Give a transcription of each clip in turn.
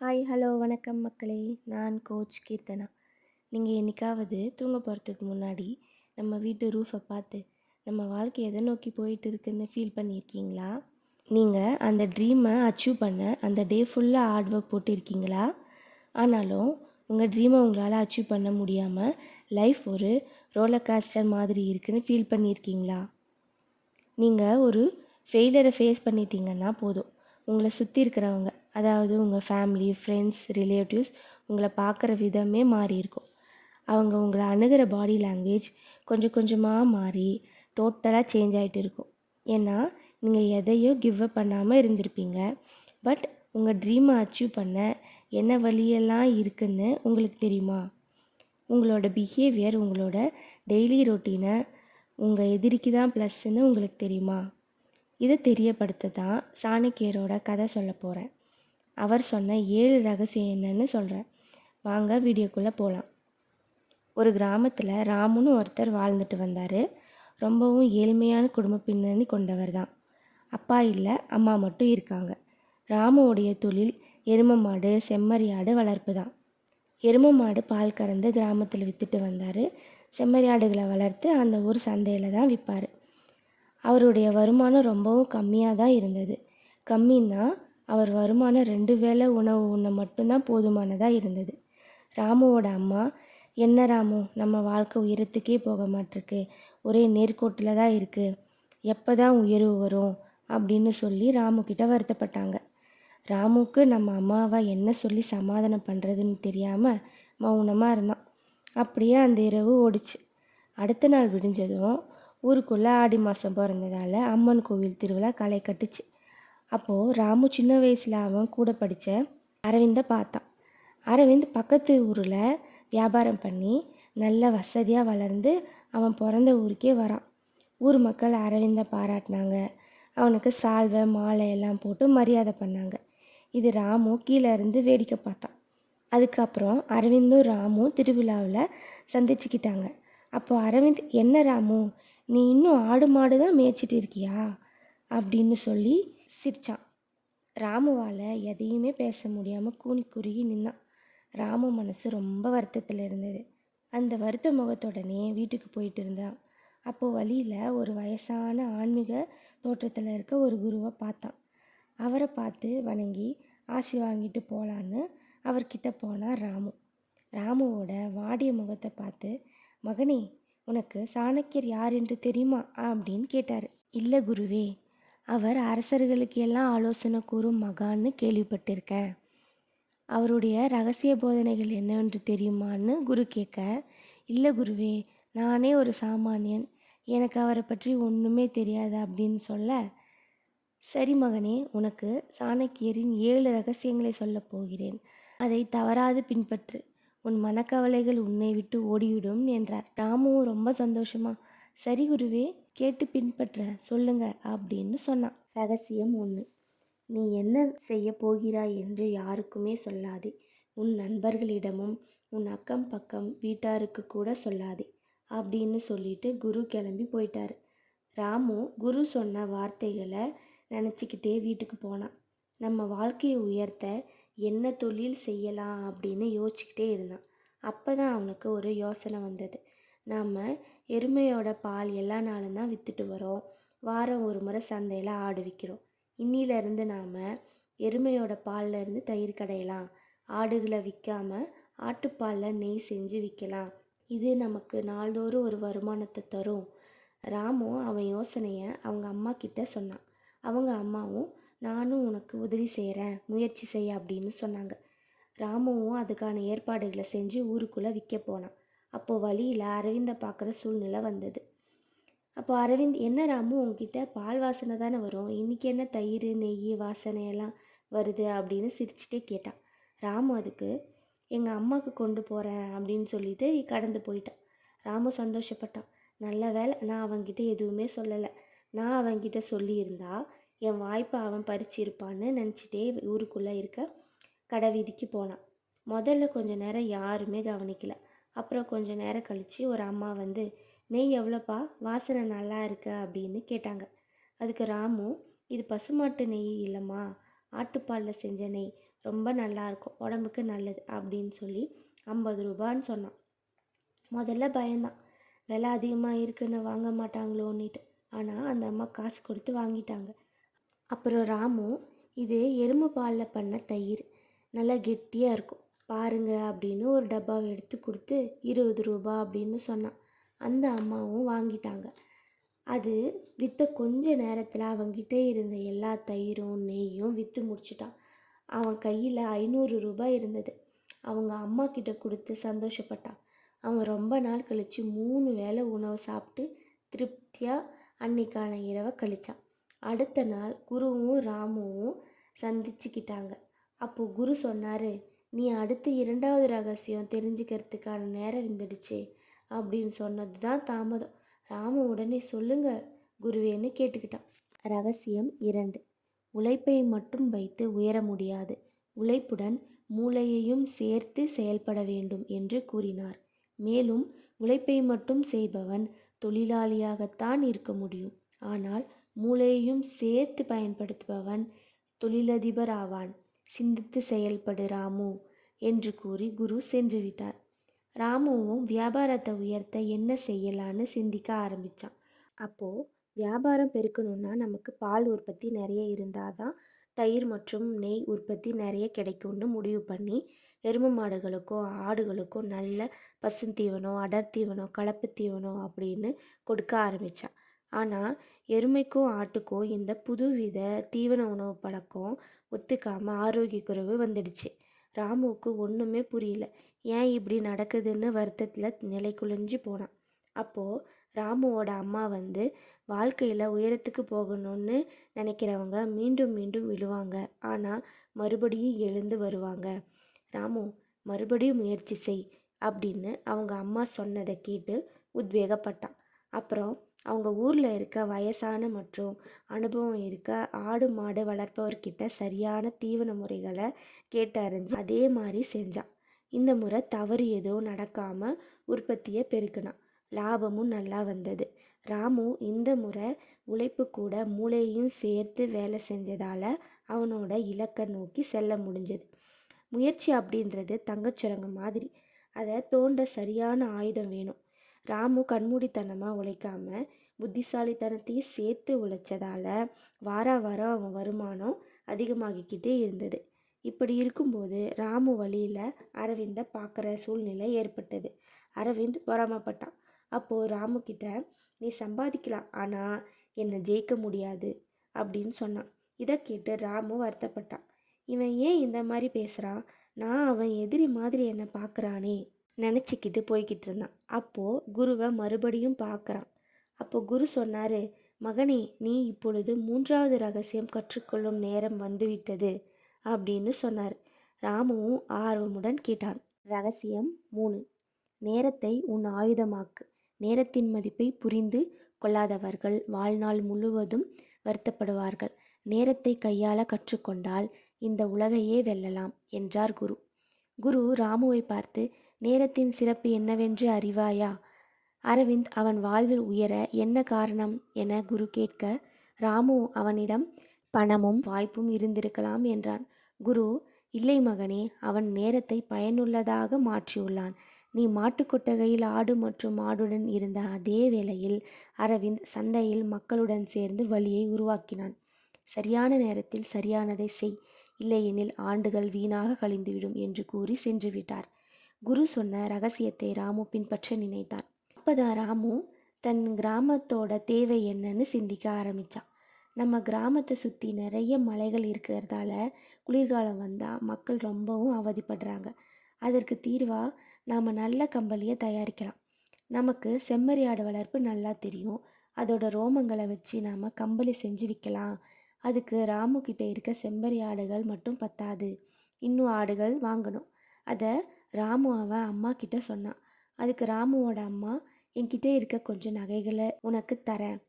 Hi, hello, வணக்கம் மக்களே. நான் கோச் கீர்த்தனா. நீங்கள் என்னைக்காவது தூங்க போகிறதுக்கு முன்னாடி நம்ம வீட்டு ரூஃபை பார்த்து நம்ம வாழ்க்கை எதை நோக்கி போயிட்டு இருக்குன்னு ஃபீல் பண்ணியிருக்கீங்களா? நீங்கள் அந்த ட்ரீமை அச்சீவ் பண்ண அந்த டே ஃபுல்லாக ஹார்ட் ஒர்க் போட்டு இருக்கீங்களா? ஆனாலும் உங்கள் ட்ரீமை உங்களால் அச்சீவ் பண்ண முடியாமல் லைஃப் ஒரு ரோலர் காஸ்டர் மாதிரி இருக்குன்னு ஃபீல் பண்ணியிருக்கீங்களா? நீங்கள் ஒரு ஃபெயிலியரை ஃபேஸ் பண்ணிட்டீங்கன்னா போதும், உங்களை சுற்றி இருக்கிறவங்க, அதாவது உங்கள் ஃபேமிலி, ஃப்ரெண்ட்ஸ், ரிலேட்டிவ்ஸ் உங்களை பார்க்குற விதமே மாறி இருக்கும். அவங்க உங்களை அணுகிற பாடி லாங்குவேஜ் கொஞ்சம் கொஞ்சமாக மாறி டோட்டலாக சேஞ்ச் ஆகிட்டு இருக்கும். ஏன்னா நீங்கள் எதையோ கிவ் அப் பண்ணாமல் இருந்திருப்பீங்க. பட் உங்கள் ட்ரீமை அச்சீவ் பண்ண என்ன வழியெல்லாம் இருக்குன்னு உங்களுக்கு தெரியுமா? உங்களோட பிஹேவியர் உங்களோட டெய்லி ரொட்டீனை உங்கள் எதிரிக்கு தான் ப்ளஸ்ன்னு உங்களுக்கு தெரியுமா? இதை தெரியப்படுத்த தான் சாணக்கியரோட கதை சொல்ல போகிறேன். அவர் சொன்ன 7 ரகசியம் என்னன்னு சொல்கிறேன். வாங்க வீடியோக்குள்ளே போகலாம். ஒரு கிராமத்தில் ராமுன்னு ஒருத்தர் வாழ்ந்துட்டு வந்தார். ரொம்பவும் ஏழ்மையான குடும்ப பின்னணி கொண்டவர் தான். அப்பா இல்லை, அம்மா மட்டும் இருக்காங்க. ராமுவோடைய தொழில் எருமை மாடு, செம்மறியாடு வளர்ப்பு தான். எருமை மாடு பால் கறந்து கிராமத்தில் விற்றுட்டு வந்தார். செம்மறியாடுகளை வளர்த்து அந்த ஊர் சந்தையில் தான் விற்பார். அவருடைய வருமானம் ரொம்பவும் கம்மியாக தான் இருந்தது. கம்மின்னா அவர் வருமானம் 2 வேளை உணவு உண்ண மட்டும்தான் போதுமானதாக இருந்தது. ராமுவோட அம்மா, என்ன ராமு, நம்ம வாழ்க்கை உயரத்துக்கே போக மாட்டிருக்கு, ஒரே நேர்கோட்டில் தான் இருக்குது, எப்போ தான் உயர்வு வரும் அப்படின்னு சொல்லி ராமுக்கிட்ட வருத்தப்பட்டாங்க. ராமுக்கு நம்ம அம்மாவை என்ன சொல்லி சமாதானம் பண்ணுறதுன்னு தெரியாமல் மௌனமாக இருந்தான். அப்படியே அந்த இரவு ஓடிச்சு. அடுத்த நாள் விடிஞ்சதும் ஊருக்குள்ளே ஆடி மாதம் பிறந்ததால் அம்மன் கோவில் திருவிழா களை கட்டுச்சு. அப்போது ராமு சின்ன வயசில் அவன் கூட படித்த அரவிந்தை பார்த்தான். அரவிந்த் பக்கத்து ஊரில் வியாபாரம் பண்ணி நல்ல வசதியாக வளர்ந்து அவன் பிறந்த ஊருக்கே வரான். ஊர் மக்கள் அரவிந்தை பாராட்டினாங்க. அவனுக்கு சால்வை, மாலை எல்லாம் போட்டு மரியாதை பண்ணாங்க. இது ராமு கீழே இருந்து வேடிக்கை பார்த்தான். அதுக்கப்புறம் அரவிந்தும் ராமும் திருவிழாவில் சந்திச்சுக்கிட்டாங்க. அப்போது அரவிந்த், என்ன ராமு, நீ இன்னும் ஆடு மாடு தான் மேய்ச்சிட்டு இருக்கியா அப்படின்னு சொல்லி சிரித்தான். ராமுவால் எதையுமே பேச முடியாமல் கூனி குறுகி நின்னான். ராமு மனசு ரொம்ப வருத்தத்தில் இருந்தது. அந்த வருத்த முகத்துடனே வீட்டுக்கு போயிட்டு இருந்தான். அப்போது வழியில் ஒரு வயசான ஆன்மீக தோற்றத்தில் இருக்க ஒரு குருவை பார்த்தான். அவரை பார்த்து வணங்கி ஆசி வாங்கிட்டு போகலான்னு அவர்கிட்ட போனார் ராமு. ராமுவோட வாடிய முகத்தை பார்த்து, மகனே, உனக்கு சாணக்கியர் யார் என்று தெரியுமா அப்படின்னு கேட்டார். இல்லை குருவே, அவர் அரசர்களுக்கு எல்லாம் ஆலோசனை கூறும் மகான்னு கேள்விப்பட்டிருக்கேன். அவருடைய ரகசிய போதனைகள் என்னவென்று தெரியுமான்னு குரு கேட்க, இல்லை குருவே, நானே ஒரு சாமானியன், எனக்கு அவரை பற்றி ஒன்றுமே தெரியாது அப்படின்னு சொல்ல, சரி மகனே, உனக்கு சாணக்கியரின் 7 ரகசியங்களை சொல்லப் போகிறேன். அதை தவறாது பின்பற்று. உன் மனக்கவலைகள் உன்னை விட்டு ஓடிவிடும் என்றார். ராமுவும் ரொம்ப சந்தோஷமா, சரி குருவே, கேட்டு பின்பற்ற சொல்லுங்க அப்படின்னு சொன்னான். ரகசியம் 1: நீ என்ன செய்ய போகிறாய் என்று யாருக்குமே சொல்லாதே. உன் நண்பர்களிடமும் உன் அக்கம் பக்கம் வீட்டாருக்கு கூட சொல்லாதே அப்படின்னு சொல்லிட்டு குரு கிளம்பி போயிட்டாரு. ராமு குரு சொன்ன வார்த்தைகளை நினச்சிக்கிட்டே வீட்டுக்கு போனான். நம்ம வாழ்க்கையை உயர்த்த என்ன தொழில் செய்யலாம் அப்படின்னு யோசிச்சுக்கிட்டே இருந்தான். அப்போ தான் அவனுக்கு ஒரு யோசனை வந்தது. நாம் எருமையோட பால் எல்லா நாளும் தான் விற்றுட்டு வரோம். வாரம் ஒரு முறை சந்தையில் ஆடு விற்கிறோம். இன்னிலேருந்து நாம் எருமையோட பாலில் இருந்து தயிர் கடையலாம். ஆடுகளை விற்காமல் ஆட்டுப்பாலில் நெய் செஞ்சு விற்கலாம். இது நமக்கு நாள்தோறும் ஒரு வருமானத்தை தரும். ராமு அவன் யோசனையை அவங்க அம்மா கிட்ட சொன்னான். அவங்க அம்மாவும், நானும் உனக்கு உதவி செய்கிறேன், முயற்சி செய்ய அப்படின்னு சொன்னாங்க. ராமுவும் அதுக்கான ஏற்பாடுகளை செஞ்சு ஊருக்குள்ளே விற்க போனான். அப்போது வழியில் அரவிந்தை பார்க்குற சூழ்நிலை வந்தது. அப்போ அரவிந்த், என்ன ராமு, உங்ககிட்ட பால் வாசனை தானே வரும், இன்றைக்கி என்ன தயிர் நெய் வாசனையெல்லாம் வருது அப்படின்னு சிரிச்சுட்டே கேட்டான். ராமு அதுக்கு, எங்கள் அம்மாவுக்கு கொண்டு போகிறேன் அப்படின்னு சொல்லிட்டு கடந்து போயிட்டான். ராமு சந்தோஷப்பட்டான். நல்ல வேலை நான் அவன்கிட்ட எதுவுமே சொல்லலை. நான் அவன்கிட்ட சொல்லியிருந்தா என் வாய்ப்பை அவன் பறிச்சிருப்பான்னு நினச்சிட்டே ஊருக்குள்ளே இருக்க கடை வீதிக்கு போனான். முதல்ல கொஞ்சம் நேரம் யாருமே கவனிக்கல. அப்புறம் கொஞ்சம் நேரம் கழித்து ஒரு அம்மா வந்து, நெய் எவ்வளோப்பா, வாசனை நல்லா இருக்கு அப்படின்னு கேட்டாங்க. அதுக்கு ராமு, இது பசுமாட்டு நெய் இல்லைம்மா, ஆட்டுப்பாலில் செஞ்ச நெய், ரொம்ப நல்லாயிருக்கும், உடம்புக்கு நல்லது அப்படின்னு சொல்லி 50 ரூபான்னு சொன்னான். முதல்ல பயந்தான், விலை அதிகமாக இருக்குன்னு வாங்க மாட்டாங்களோன்னுட்டு. ஆனால் அந்த அம்மா காசு கொடுத்து வாங்கிட்டாங்க. அப்புறம் ராமு, இது எருமை பாலில் பண்ண தயிர், நல்லா கெட்டியாக இருக்கும் பாருங்க அப்படின்னு ஒரு டப்பாவை எடுத்து கொடுத்து 20 ரூபா அப்படின்னு சொன்னான். அந்த அம்மாவும் வாங்கிட்டாங்க. அது விற்ற கொஞ்ச நேரத்தில் அவங்கிட்ட இருந்த எல்லா தயிரும் நெய்யும் விற்று முடிச்சிட்டான். அவன் கையில் 500 ரூபாய் இருந்தது. அவங்க அம்மா கிட்ட கொடுத்து சந்தோஷப்பட்டான். அவன் ரொம்ப நாள் கழித்து 3 வேளை உணவு சாப்பிட்டு திருப்தியாக அன்னைக்கான இரவை கழிச்சான். அடுத்த நாள் குருவும் ராமுவும் சந்திச்சுக்கிட்டாங்க. அப்போது குரு சொன்னார், நீ அடுத்து 2வது ரகசியம் தெரிஞ்சுக்கிறதுக்கான நேரம் வந்துடுச்சே அப்படின்னு சொன்னது தான் தாமதம். ராமு உடனே சொல்லுங்க குருவேன்னு கேட்டுக்கிட்டான். ரகசியம் 2. உழைப்பை மட்டும் வைத்து உயர முடியாது, உழைப்புடன் மூளையையும் சேர்த்து செயல்பட வேண்டும் என்று கூறினார். மேலும் உழைப்பை மட்டும் செய்பவன் தொழிலாளியாகத்தான் இருக்க முடியும், ஆனால் மூளையையும் சேர்த்து பயன்படுத்துபவன் தொழிலதிபர் ஆவான். சிந்தித்து செயல்படு ராமு என்று கூறி குரு சென்று விட்டார். ராமுவும் வியாபாரத்தை உயர்த்த என்ன செய்யலான்னு சிந்திக்க ஆரம்பித்தான். அப்போது வியாபாரம் பெருக்கணும்னா நமக்கு பால் உற்பத்தி நிறைய இருந்தால் தான் தயிர் மற்றும் நெய் உற்பத்தி நிறைய கிடைக்கும்னு முடிவு பண்ணி எருமை மாடுகளுக்கும் ஆடுகளுக்கும் நல்ல பசுந்தீவனம், அடர்த்தீவனம், கலப்பு தீவனம் அப்படின்னு கொடுக்க ஆரம்பித்தான். ஆனால் எருமைக்கும் ஆட்டுக்கும் இந்த புதுவித தீவன உணவு பழக்கம் ஒத்துக்காமல் ஆரோக்கிய குறைவு வந்துடுச்சு. ராமுவுக்கு ஒன்றுமே புரியல, ஏன் இப்படி நடக்குதுன்னு வருத்தத்தில் நிலை குலைஞ்சு போனான். அப்போது ராமுவோட அம்மா வந்து, வாழ்க்கையில் உயரத்துக்கு போகணும்னு நினைக்கிறவங்க மீண்டும் மீண்டும் விழுவாங்க, ஆனால் மறுபடியும் எழுந்து வருவாங்க. ராமு, மறுபடியும் முயற்சி செய் அப்படின்னு அவங்க அம்மா சொன்னதை கேட்டு உத்வேகப்பட்டான். அப்புறம் அவங்க ஊரில் இருக்க வயசான மற்றும் அனுபவம் இருக்க ஆடு மாடு வளர்ப்பவர்கிட்ட சரியான தீவன முறைகளை கேட்டறிஞ்சு அதே மாதிரி செஞ்சான். இந்த முறை தவறு எதுவும் நடக்காமல் உற்பத்தியை பெருக்கினான். லாபமும் நல்லா வந்தது. ராமு இந்த முறை உழைப்பு கூட மூளையையும் சேர்த்து வேலை செஞ்சதால் அவனோட இலக்கை நோக்கி செல்ல முடிஞ்சது. முயற்சி அப்படின்றது தங்கச்சுரங்கம் மாதிரி, அதை தோண்ட சரியான ஆயுதம் வேணும். ராமு கண்மூடித்தனமாக உழைக்காம புத்திசாலித்தனத்தையும் சேர்த்து உழைச்சதால் வாரம் அவன் வருமானம் அதிகமாகிக்கிட்டே இருந்தது. இப்படி இருக்கும்போது ராமு வழியில் அரவிந்தை பார்க்குற சூழ்நிலை ஏற்பட்டது. அரவிந்த் பொறாமப்பட்டான். அப்போது ராமு கிட்ட, நீ சம்பாதிக்கலாம் ஆனால் என்னை ஜெயிக்க முடியாது அப்படின்னு சொன்னான். இதை கேட்டு ராமு வருத்தப்பட்டான். இவன் ஏன் இந்த மாதிரி பேசுகிறான், நான் அவன் எதிரி மாதிரி என்னை பார்க்குறானே நினச்சிக்கிட்டு போய்கிட்டு இருந்தான். அப்போது குருவை மறுபடியும் பார்க்குறான். அப்போ குரு சொன்னார், மகனே, நீ இப்பொழுது 3வது ரகசியம் கற்றுக்கொள்ளும் நேரம் வந்துவிட்டது அப்படின்னு சொன்னார். ராமுவும் ஆர்வமுடன் கேட்டான். ரகசியம் 3. நேரத்தை உன் ஆயுதமாக்கு. நேரத்தின் மதிப்பை புரிந்து கொள்ளாதவர்கள் வாழ்நாள் முழுவதும் வருத்தப்படுவார்கள். நேரத்தை கையாள கற்றுக்கொண்டால் இந்த உலகையே வெல்லலாம் என்றார் குரு. குரு ராமுவை பார்த்து, நேரத்தின் சிறப்பு என்னவென்று அறிவாயா? அரவிந்த் அவன் வாழ்வில் உயர என்ன காரணம் என குரு கேட்க, ராமு அவனிடம் பணமும் வாய்ப்பும் இருந்திருக்கலாம் என்றான். குரு, இல்லை மகனே, அவன் நேரத்தை பயனுள்ளதாக மாற்றியுள்ளான். நீ மாட்டுக்கொட்டகையில் ஆடு மற்றும் மாடுடன் இருந்த அதே வேளையில் அரவிந்த் சந்தையில் மக்களுடன் சேர்ந்து வழியை உருவாக்கினான். சரியான நேரத்தில் சரியானதை செய், இல்லையெனில் ஆண்டுகள் வீணாக கழிந்துவிடும் என்று கூறி சென்று விட்டார். குரு சொன்ன ரகசியத்தை ராமு பின்பற்ற நினைத்தான். அப்போதான் ராமு தன் கிராமத்தோட தேவை என்னன்னு சிந்திக்க ஆரம்பித்தான். நம்ம கிராமத்தை சுற்றி நிறைய மலைகள் இருக்கிறதால குளிர்காலம் வந்தால் மக்கள் ரொம்பவும் அவதிப்படுறாங்க. அதற்கு தீர்வாக நாம் நல்ல கம்பளியை தயாரிக்கலாம். நமக்கு செம்மறி ஆடு வளர்ப்பு நல்லா தெரியும், அதோட ரோமங்களை வச்சு நாம் கம்பளி செஞ்சு விற்கலாம். அதுக்கு ராமு கிட்ட இருக்க செம்மறி ஆடுகள் மட்டும் பத்தாது, இன்னும் ஆடுகள் வாங்கணும். அதை ராமு அவன் அம்மா கிட்ட சொன்னான். அதுக்கு ராமுவோட அம்மா, என்கிட்ட இருக்க கொஞ்சம் நகைகளை உனக்கு தரேன்,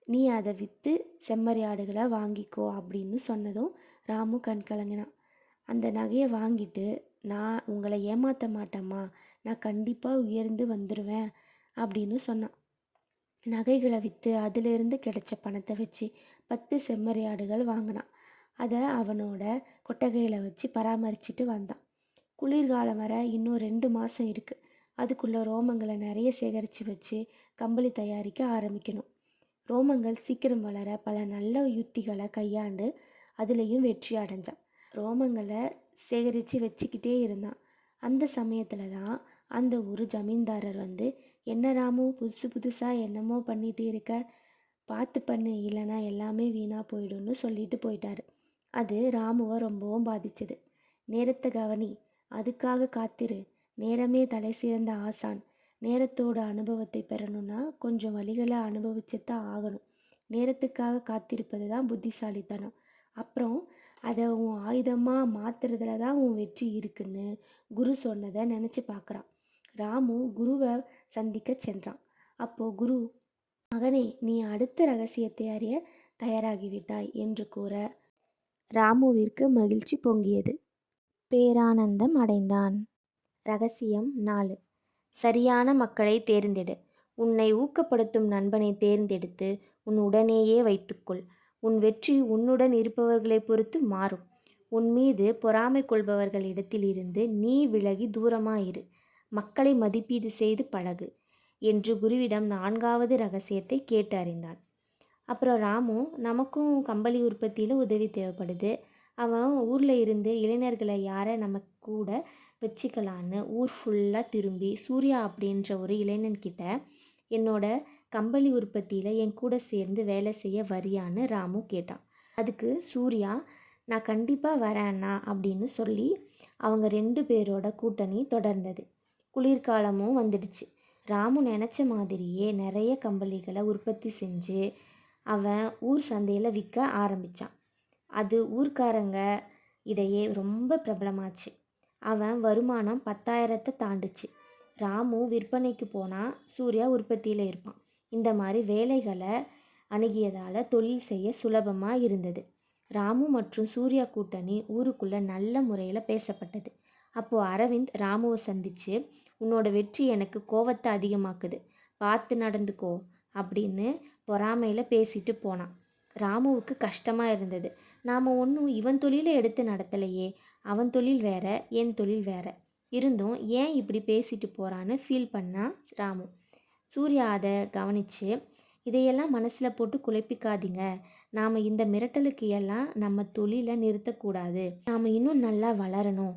நீ அதை விற்று செம்மறி ஆடுகளை வாங்கிக்கோ அப்படின்னு சொன்னதும் ராமு கண் கலங்கினான். அந்த நகையை வாங்கிட்டு, நான் உங்களை ஏமாற்ற மாட்டேம்மா, நான் கண்டிப்பாக உயர்ந்து வந்துடுவேன் அப்படின்னு சொன்னான். நகைகளை விற்று அதிலிருந்து கிடைச்ச பணத்தை வச்சு 10 செம்மறி ஆடுகள் வாங்கினான். அதை அவனோட கொட்டகையில் வச்சு பராமரிச்சுட்டு வந்தான். குளிர்காலம் வர இன்னும் 2 மாதம் இருக்குது. அதுக்குள்ளே ரோமங்களை நிறைய சேகரித்து வச்சு கம்பளி தயாரிக்க ஆரம்பிக்கணும். ரோமங்கள் சீக்கிரம் வளர பல நல்ல யுத்திகளை கையாண்டு அதுலேயும் வெற்றி அடைஞ்சான். ரோமங்களை சேகரித்து வச்சுக்கிட்டே இருந்தான். அந்த சமயத்தில் தான் அந்த ஒரு ஜமீன்தாரர் வந்து, என்ன ராமு, புதுசு புதுசாக என்னமோ பண்ணிகிட்டே இருக்க, பார்த்து பண்ணு, இல்லைன்னா எல்லாமே வீணாக போயிடும்னு சொல்லிட்டு போயிட்டாரு. அது ராமுவை ரொம்பவும் பாதிச்சது. நேரத்தை கவனி, அதுக்காக காத்திரு, நேரமே தலை சிறந்த ஆசான். நேரத்தோட அனுபவத்தை பெறணும்னா கொஞ்சம் வழிகளை அனுபவிச்சுத்தான் ஆகணும். நேரத்துக்காக காத்திருப்பது தான் புத்திசாலித்தனம். அப்புறம் அதை உன் ஆயுதமாக மாற்றுறதுல தான் உன் வெற்றி இருக்குன்னு குரு சொன்னதை நினச்சி பார்க்குறான். ராமு குருவை சந்திக்க சென்றான். அப்போது குரு, மகனே, நீ அடுத்த ரகசியத்தை அறிய தயாராகிவிட்டாய் என்று கூற ராமுவிற்கு மகிழ்ச்சி பொங்கியது. பேரானந்தம் அடைந்தான். ரகசியம் 4. சரியான மக்களை தேர்ந்தெடு. உன்னை ஊக்கப்படுத்தும் நண்பனை தேர்ந்தெடுத்து உன் உடனேயே வைத்துக்கொள். உன் வெற்றி உன்னுடன் இருப்பவர்களை பொறுத்து மாறும். உன் மீது பொறாமை கொள்பவர்களிடத்தில் இருந்து நீ விலகி தூரமாயிரு. மக்களை மதிப்பீடு செய்து பழகு என்று குருவிடம் 4வது ரகசியத்தை கேட்டு அறிந்தான். அப்புறம் ராமு, நமக்கும் கம்பளி உற்பத்தியில் உதவி தேவைப்படுது. அவன் ஊரில் இருந்து இளைஞர்களை யாரை நம்ம கூட வச்சுக்கலான்னு ஊர் ஃபுல்லாக திரும்பி சூர்யா அப்படின்ற ஒரு இளைஞன்கிட்ட என்னோட கம்பளி உற்பத்தியில் என் கூட சேர்ந்து வேலை செய்ய வரியான்னு ராமு கேட்டான். அதுக்கு சூர்யா, நான் கண்டிப்பாக வரேன்னா அப்படின்னு சொல்லி அவங்க 2 பேரோட கூட்டணி தொடர்ந்தது. குளிர்காலமும் வந்துடுச்சு. ராமு நினச்ச மாதிரியே நிறைய கம்பளிகளை உற்பத்தி செஞ்சு அவன் ஊர் சந்தையில் விற்க ஆரம்பித்தான். அது ஊர்க்காரங்க இடையே ரொம்ப பிரபலமாச்சு. அவன் வருமானம் 10,000 தாண்டுச்சு. ராமு விற்பனைக்கு போனால் சூர்யா உற்பத்தியில் இருப்பான். இந்த மாதிரி வேலைகளை அணுகியதால் தொழில் செய்ய சுலபமாக இருந்தது. ராமு மற்றும் சூர்யா கூட்டணி ஊருக்குள்ளே நல்ல முறையில் பேசப்பட்டது. அப்போது அரவிந்த் ராமுவை சந்தித்து, உன்னோட வெற்றி எனக்கு கோவத்தை அதிகமாக்குது, பார்த்து நடந்துக்கோ அப்படின்னு பொறாமையில் பேசிட்டு போனான். ராமுவுக்கு கஷ்டமாக இருந்தது. நாம் ஒன்றும் இவன் தொழிலை எடுத்து நடத்தலையே, அவன் தொழில் வேற, என் தொழில் வேற, இருந்தும் ஏன் இப்படி பேசிட்டு போகிறான்னு ஃபீல் பண்ணான் ராமு. சூர்யா அதை கவனித்து, இதையெல்லாம் மனசில் போட்டு குழப்பிக்காதீங்க, நாம் இந்த மிரட்டலுக்கு எல்லாம் நம்ம தொழிலை நிறுத்தக்கூடாது, நாம் இன்னும் நல்லா வளரணும்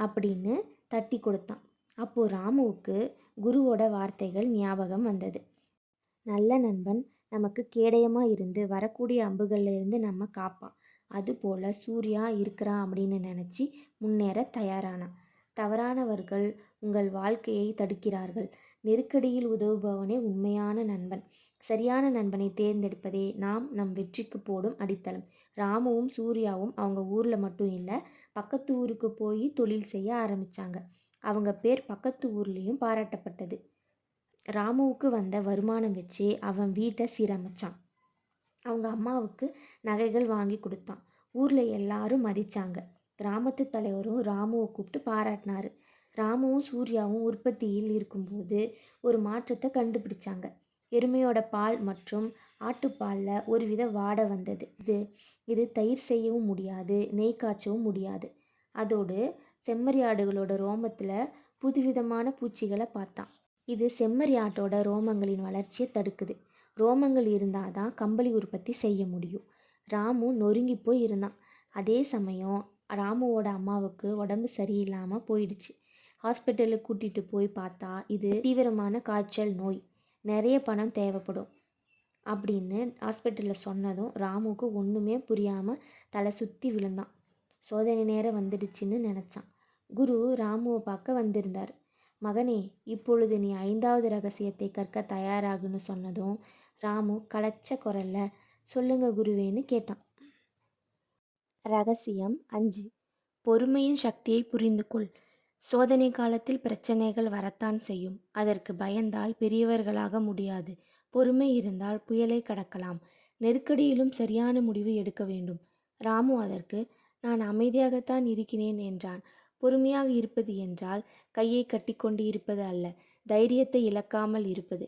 அப்படின்னு தட்டி கொடுத்தான். அப்போது ராமுவுக்கு குருவோட வார்த்தைகள் ஞாபகம் வந்தது. நல்ல நண்பன் நமக்கு கேடயமாக இருந்து வரக்கூடிய அம்புகள்லேருந்து நம்ம காப்பான். அதுபோல் சூர்யா இருக்கிறான் அப்படின்னு நினச்சி முன்னேற தயாரானான். தவறானவர்கள் உங்கள் வாழ்க்கையை தடுக்கிறார்கள். நெருக்கடியில் உதவுபவனே உண்மையான நண்பன். சரியான நண்பனை தேர்ந்தெடுப்பதே நம் வெற்றிக்கு போடும் அடித்தளம். ராமுவும் சூர்யாவும் அவங்க ஊரில் மட்டும் இல்லை, பக்கத்து ஊருக்கு போய் தொழில் செய்ய ஆரம்பித்தாங்க. அவங்க பேர் பக்கத்து ஊர்லேயும் பாராட்டப்பட்டது. ராமுவுக்கு வந்த வருமானம் வச்சு அவன் வீட்டை சீரமைச்சான். அவங்க அம்மாவுக்கு நகைகள் வாங்கி கொடுத்தான். ஊரில் எல்லாரும் மதித்தாங்க. கிராமத்து தலைவரும் ராமுவை கூப்பிட்டு பாராட்டினார். ராமுவும் சூர்யாவும் உற்பத்தியில் இருக்கும்போது ஒரு மாற்றத்தை கண்டுபிடிச்சாங்க. எருமையோட பால் மற்றும் ஆட்டுப்பாலில் ஒருவித வாடை வந்தது. இது தயிர் செய்யவும் முடியாது, நெய் காய்ச்சவும் முடியாது. அதோடு செம்மறி ஆடுகளோட ரோமத்தில் புதுவிதமான பூச்சிகளை பார்த்தான். இது செம்மறி ஆட்டோட ரோமங்களின் வளர்ச்சியை தடுக்குது. ரோமங்கள் இருந்தால் தான் கம்பளி உற்பத்தி செய்ய முடியும். ராமு நொறுங்கி போய் இருந்தான். அதே சமயம் ராமுவோட அம்மாவுக்கு உடம்பு சரியில்லாமல் போயிடுச்சு. ஹாஸ்பிட்டலுக்கு கூட்டிகிட்டு போய் பார்த்தா, இது தீவிரமான காய்ச்சல் நோய், நிறைய பணம் தேவைப்படும் அப்படின்னு ஹாஸ்பிட்டலில் சொன்னதும் ராமுவுக்கு ஒன்றுமே புரியாமல் தலை சுற்றி விழுந்தான். சோதனை நேரம் வந்துடுச்சுன்னு நினச்சான். குரு ராமுவை பார்க்க வந்திருந்தார். மகனே, இப்பொழுது நீ 5வது ரகசியத்தை கற்க தயாராகுன்னு சொன்னதும் ராமு களைச்ச குரல்ல, சொல்லுங்க குருவேன்னு கேட்டான். ரகசியம் 5. பொறுமையின் சக்தியை புரிந்து கொள். சோதனை காலத்தில் பிரச்சனைகள் வரத்தான் செய்யும். அதற்கு பயந்தால் பெரியவர்களாக முடியாது. பொறுமை இருந்தால் புயலை கடக்கலாம். நெருக்கடியிலும் சரியான முடிவு எடுக்க வேண்டும். ராமு அதற்கு, நான் அமைதியாகத்தான் இருக்கிறேன் என்றான். பொறுமையாக இருப்பது என்றால் கையை கட்டிக்கொண்டு இருப்பது அல்ல, தைரியத்தை இழக்காமல் இருப்பது.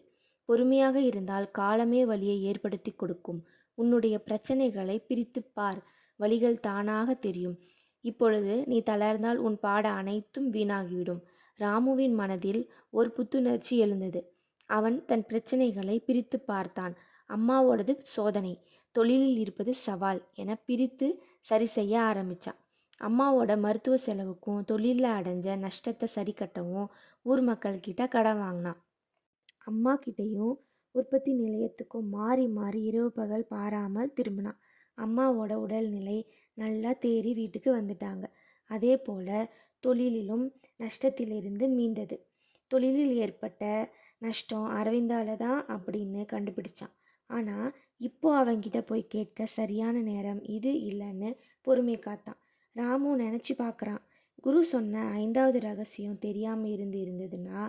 பொறுமையாக இருந்தால் காலமே வழியை ஏற்படுத்தி கொடுக்கும். உன்னுடைய பிரச்சனைகளை பிரித்து பார். வழிகள் தானாக தெரியும். இப்பொழுது நீ தளர்ந்தால் உன் பாட அனைத்தும் வீணாகிவிடும். ராமுவின் மனதில் ஒரு புத்துணர்ச்சி எழுந்தது. அவன் தன் பிரச்சனைகளை பிரித்து பார்த்தான். அம்மாவோடது சோதனை, தொழிலில் இருப்பது சவால் என பிரித்து சரி செய்ய ஆரம்பிச்சான். அம்மாவோட மருத்துவ செலவுக்கும் தொழிலில் அடைஞ்ச நஷ்டத்தை சரி கட்டவும் ஊர் மக்கள்கிட்ட கடன் வாங்கினான். அம்மா கிட்டேயும் உற்பத்தி நிலையத்துக்கும் மாறி மாறி இரவு பகல் பாராமல் திரும்பினான். அம்மாவோட உடல்நிலை நல்லா தேறி வீட்டுக்கு வந்துட்டாங்க. அதே போல் தொழிலிலும் நஷ்டத்திலிருந்து மீண்டது. தொழிலில் ஏற்பட்ட நஷ்டம் அரவிந்தால தான் அப்படின்னு கண்டுபிடிச்சான். ஆனால் இப்போ அவன்கிட்ட போய் கேட்க சரியான நேரம் இது இல்லைன்னு பொறுமை காத்தான். ராமு நினச்சி பார்க்குறான், குரு சொன்ன 5வது ரகசியம் தெரியாமல் இருந்ததுன்னா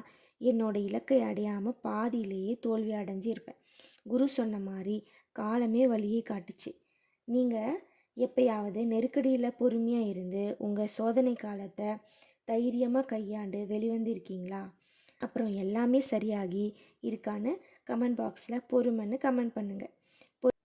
என்னோட இலக்கை அடையாமல் பாதியிலேயே தோல்வி அடைஞ்சு இருப்பேன். குரு சொன்ன மாதிரி காலமே வழியை காட்டுச்சு. நீங்கள் எப்பயாவது நெருக்கடியில் பொறுமையாக இருந்து உங்கள் சோதனை காலத்தை தைரியமாக கையாண்டு வெளிவந்திருக்கீங்களா? அப்புறம் எல்லாமே சரியாகி இருக்கான்னு கமெண்ட் பாக்ஸில் பொறுமைன்னு கமெண்ட் பண்ணுங்கள்.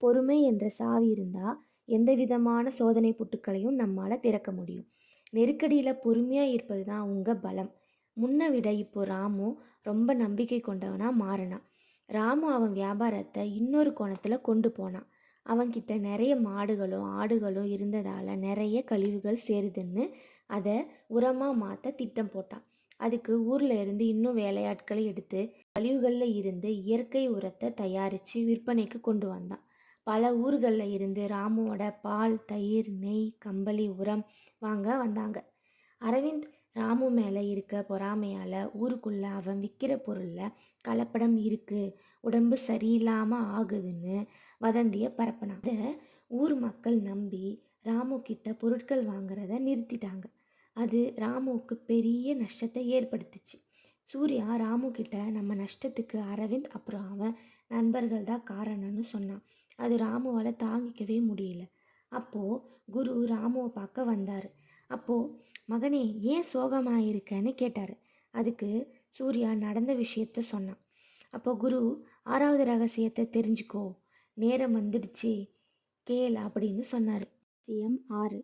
பொறுமை என்ற சாவி இருந்தால் எந்த விதமான சோதனை புட்டுக்களையும் நம்மால் திறக்க முடியும். நெருக்கடியில் பொறுமையாக இருப்பது தான் உங்கள் பலம். முன்னை விட இப்போ ராமு ரொம்ப நம்பிக்கை கொண்டவனாக மாறினான். ராமு அவன் வியாபாரத்தை இன்னொரு கோணத்தில் கொண்டு போனான். அவன்கிட்ட நிறைய மாடுகளும் ஆடுகளும் இருந்ததால் நிறைய கழிவுகள் சேருதுன்னு அதை உரமாக மாற்ற திட்டம் போட்டான். அதுக்கு ஊரில் இருந்து இன்னும் வேலையாட்களை எடுத்து கழிவுகளில் இருந்து இயற்கை உரத்தை தயாரித்து விற்பனைக்கு கொண்டு வந்தான். பல ஊர்களில் இருந்து ராமுவோட பால், தயிர், நெய், கம்பளி, உரம் வாங்க வந்தாங்க. அரவிந்த் ராமு மேலே இருக்க பொறாமையால் ஊருக்குள்ளே அவன் விற்கிற பொருளில் கலப்படம் இருக்குது, உடம்பு சரியில்லாமல் ஆகுதுன்னு வதந்தியை பரப்பினான். அதை ஊர் மக்கள் நம்பி ராமு கிட்ட பொருட்கள் வாங்குறத நிறுத்திட்டாங்க. அது ராமுவுக்கு பெரிய நஷ்டத்தை ஏற்படுத்துச்சு. சூர்யா ராமு கிட்ட நம்ம நஷ்டத்துக்கு அரவிந்த் அப்புறம் அவன் நண்பர்கள் தான் காரணம்னு சொன்னான். அது ராமுவால் தாங்கிக்கவே முடியல. அப்போது குரு ராமுவை பார்க்க வந்தார். அப்போது மகனே ஏன் சோகமாக இருக்கன்னு கேட்டார். அதுக்கு சூர்யா நடந்த விஷயத்த சொன்னான். அப்போ குரு 6வது ரகசியத்தை தெரிஞ்சுக்கோ, நேரம் வந்துடுச்சு கேள் அப்படின்னு சொன்னார். ரகசியம் 6.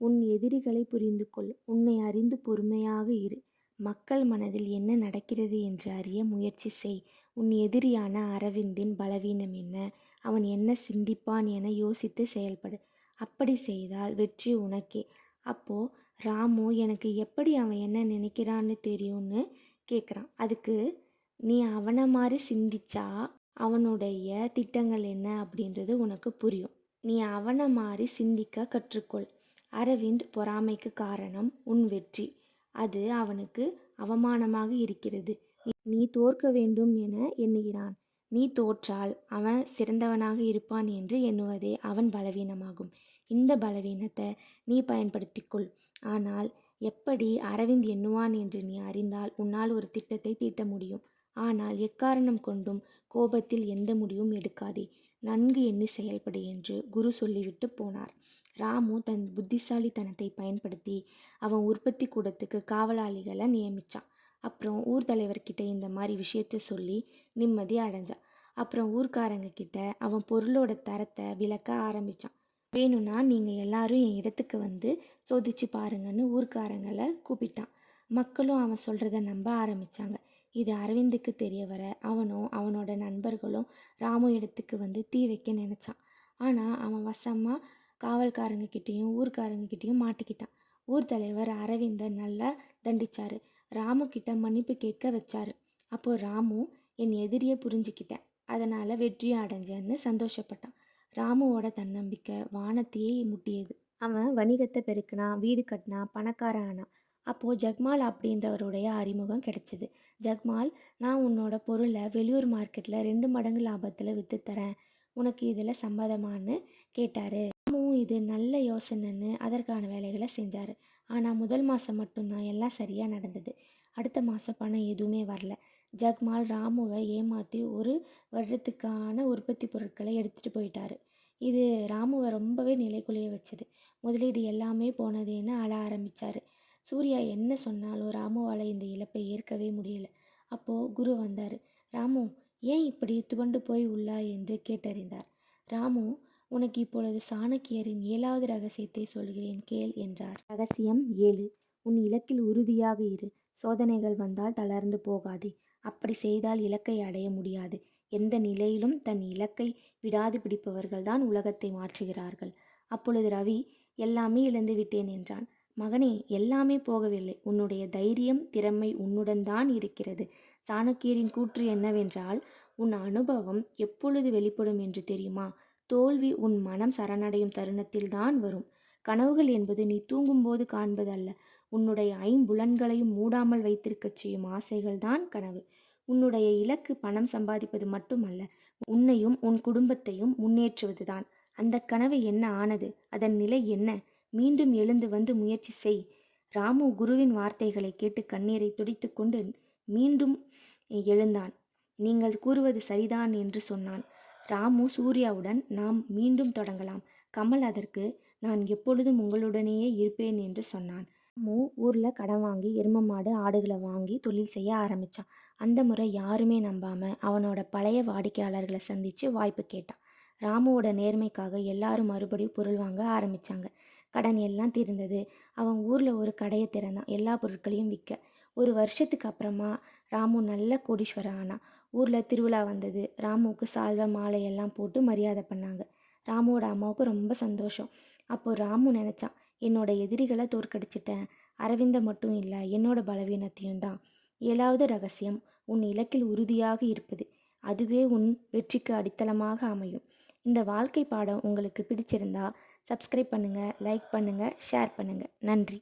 உன் எதிரிகளை புரிந்து கொள், உன்னை அறிந்து பொறுமையாக இரு, மக்கள் மனதில் என்ன நடக்கிறது என்று அறிய முயற்சி செய். உன் எதிரியான அரவிந்தின் பலவீனம் என்ன, அவன் என்ன சிந்திப்பான் என யோசித்து செயல்படு. அப்படி செய்தால் வெற்றி உனக்கே. அப்போது ராமு எனக்கு எப்படி அவன் என்ன நினைக்கிறான்னு தெரியும்னு கேட்குறான். அதுக்கு நீ அவனை மாதிரி சிந்திச்சா அவனுடைய திட்டங்கள் என்ன அப்படின்றது உனக்கு புரியும். நீ அவனை மாதிரி சிந்திக்க கற்றுக்கொள். அரவிந்த் பொறாமைக்கு காரணம் உன் வெற்றி. அது அவனுக்கு அவமானமாக இருக்கிறது. நீ தோற்க வேண்டும் என எண்ணுகிறான். நீ தோற்றால் அவன் சிறந்தவனாக இருப்பான் என்று எண்ணுவதே அவன் பலவீனமாகும். இந்த பலவீனத்தை நீ பயன்படுத்திக்கொள். ஆனால் எப்படி அரவிந்த் எண்ணுவான் என்று நீ அறிந்தால் உன்னால் ஒரு திட்டத்தை தீட்ட முடியும். ஆனால் எக்காரணம் கொண்டும் கோபத்தில் எந்த முடிவும் எடுக்காதே, நன்கு எண்ணி செயல்படு என்று குரு சொல்லிவிட்டு போனார். ராமு தன் புத்திசாலித்தனத்தை பயன்படுத்தி அவன் உற்பத்தி கூடத்துக்கு காவலாளிகளை நியமித்தான். அப்புறம் ஊர் தலைவர்கிட்ட இந்த மாதிரி விஷயத்த சொல்லி நிம்மதி அடைஞ்சான். அப்புறம் ஊர்க்காரங்க கிட்ட அவன் பொருளோட தரத்தை விளக்க ஆரம்பித்தான். வேணும்னா நீங்கள் எல்லாரும் என் இடத்துக்கு வந்து சோதிச்சு பாருங்கன்னு ஊர்க்காரங்களை கூப்பிட்டான். மக்களும் அவன் சொல்கிறத நம்ப ஆரம்பித்தாங்க. இது அரவிந்துக்கு தெரிய வர அவனும் அவனோட நண்பர்களும் ராமு இடத்துக்கு வந்து தீ வைக்க நினச்சான். ஆனால் அவன் வசமாக காவல்காரங்க கிட்டேயும் ஊர்க்காரங்க கிட்டேயும் மாட்டிக்கிட்டான். ஊர் தலைவர் அரவிந்தை நல்லா தண்டிச்சாரு. ராமு கிட்ட மன்னிப்பு கேட்க வச்சாரு. அப்போது ராமு என் எதிரியை புரிஞ்சுக்கிட்டேன், அதனால் வெற்றியை அடைஞ்சேன்னு சந்தோஷப்பட்டான். ராமுவோட தன்னம்பிக்கை வானத்தையே முட்டியது. அவன் வணிகத்தை பெருக்கினான், வீடு கட்டினான், பணக்காரன் ஆனான். அப்போது ஜக்மால் அப்படின்றவருடைய அறிமுகம் கிடைச்சிது. ஜக்மால், நான் உன்னோட பொருளை வெளியூர் மார்க்கெட்டில் 2 மடங்கு லாபத்தில் விற்று தரேன், உனக்கு இதில் சம்மதமானு கேட்டார். ராமுவும் இது நல்ல யோசனைன்னு அதற்கான வேலைகளை செஞ்சார். ஆனால் முதல் மாதம் மட்டும்தான் எல்லாம் சரியாக நடந்தது. அடுத்த மாதம் பணம் எதுவுமே வரல. ஜக்மால் ராமுவை ஏமாற்றி 1 வருடத்துக்கான உற்பத்தி பொருட்களை எடுத்துகிட்டு போயிட்டார். இது ராமுவை ரொம்பவே நிலைக்குலைய வச்சது. முதலீடு எல்லாமே போனதேன்னு அழ ஆரம்பித்தார். சூர்யா என்ன சொன்னாலும் ராமுவால் இந்த இழப்பை ஏற்கவே முடியல. அப்போது குரு வந்தார். ராமு, ஏன் இப்படி துவண்டு போய் உள்ளாய் என்று கேட்டறிந்தார். ராமு, உனக்கு இப்பொழுது சாணக்கியரின் 7வது ரகசியத்தை சொல்கிறேன் கேள் என்றார். ரகசியம் 7. உன் இலக்கில் உறுதியாக இரு. சோதனைகள் வந்தால் தளர்ந்து போகாதே. அப்படி செய்தால் இலக்கை அடைய முடியாது. எந்த நிலையிலும் தன் இலக்கை விடாது பிடிப்பவர்கள்தான் உலகத்தை மாற்றுகிறார்கள். அப்பொழுது ரவி, எல்லாமே இழந்து விட்டேன் என்றான். மகனே, எல்லாமே போகவில்லை. உன்னுடைய தைரியம், திறமை உன்னுடன் தான் இருக்கிறது. சாணக்கியரின் கூற்று என்னவென்றால், உன் அனுபவம் எப்பொழுது வெளிப்படும் என்று தெரியுமா? தோல்வி உன் மனம் சரணடையும் தருணத்தில் தான் வரும். கனவுகள் என்பது நீ தூங்கும்போது காண்பதல்ல. உன்னுடைய ஐம்புலன்களையும் மூடாமல் வைத்திருக்கச் செய்யும் ஆசைகள் தான் கனவு. உன்னுடைய இலக்கு பணம் சம்பாதிப்பது மட்டுமல்ல, உன்னையும் உன் குடும்பத்தையும் முன்னேற்றுவதுதான். அந்த கனவு என்ன ஆனது? அதன் நிலை என்ன? மீண்டும் எழுந்து வந்து முயற்சி செய். ராமு குருவின் வார்த்தைகளை கேட்டு கண்ணீரை துடைத்துக்கொண்டு மீண்டும் எழுந்தான். நீங்கள் கூறுவது சரிதான் என்று சொன்னான். ராமு சூர்யாவுடன் நாம் மீண்டும் தொடங்கலாம். கமல் அதற்கு நான் எப்பொழுதும் உங்களுடனேயே இருப்பேன் என்று சொன்னான். ராமு ஊரில் கடன் வாங்கி எரும மாடு ஆடுகளை வாங்கி தொழில் செய்ய ஆரம்பித்தான். அந்த முறை யாருமே நம்பாம அவனோட பழைய வாடிக்கையாளர்களை சந்தித்து வாய்ப்பு கேட்டான். ராமுவோட நேர்மைக்காக எல்லாரும் மறுபடியும் பொருள் வாங்க ஆரம்பித்தாங்க. கடன் எல்லாம் தீர்ந்தது. அவன் ஊரில் ஒரு கடையை திறந்தான், எல்லா பொருட்களையும் விற்க. ஒரு வருஷத்துக்கு அப்புறமா ராமு நல்ல கோடீஸ்வரன் ஆனான். ஊரில் திருவிழா வந்தது. ராமுவுக்கு சால்வை மாலை எல்லாம் போட்டு மரியாதை பண்ணாங்க. ராமுவோட அம்மாவுக்கு ரொம்ப சந்தோஷம். அப்போது ராமு நினச்சான், என்னோட எதிரிகளை தோற்கடிச்சிட்டேன். அரவிந்தை மட்டும் இல்லை, என்னோட பலவீனத்தையும் தான். 7வது ரகசியம், உன் இலக்கில் உறுதியாக இருப்பது. அதுவே உன் வெற்றிக்கு அடித்தளமாக அமையும். இந்த வாழ்க்கை பாடம் உங்களுக்கு பிடிச்சிருந்தா சப்ஸ்கிரைப் பண்ணுங்கள், லைக் பண்ணுங்கள், ஷேர் பண்ணுங்கள். நன்றி.